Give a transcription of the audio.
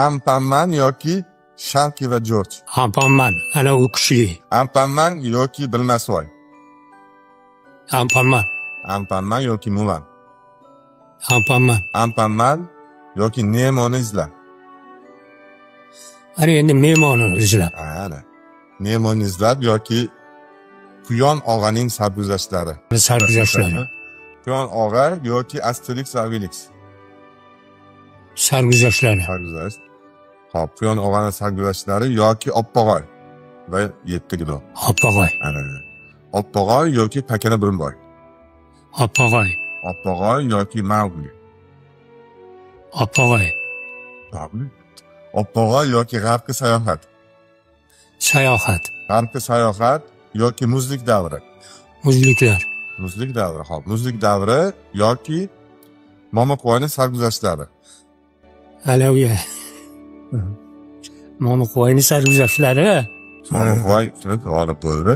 Anpanman yoki Sharki va Jorj. Anpanman, ana u kuchli. Anpanman yoki Bilmasvoy. Anpanman, Anpanman yoki Mulan. Anpanman. Anpanman yoki Nemoni izla. Ana endi mehmonni izlab. Ana. Nemoni izlab yoki Quyon og'aning sarguzashtlari. Sarguzashtlari. Quyon og'a yoki Asterix va Obelix. Sarguzashtlari. Sarguzash. Hop, Quyon og'aning sarguzashtlari yoki Oppog'oy va 7 gido. Oppog'oy. Ana. Oppog'oy yoki Pakana Birimboy. Oppog'oy. Oppog'oy yoki Mowgli. Oppog'oy. Oppog'oy yoki G'arbga sayohat. Sayohat. G'arbga sayohat yoki muzlik davri. Muzliklar. Muzlik davri, hop. Muzlik davri yoki Momoqo'yning sarguzashtlari. Alaviya. Momoqo'yning sarguzashtlari. Momoqo'y g'olib bo'ldi.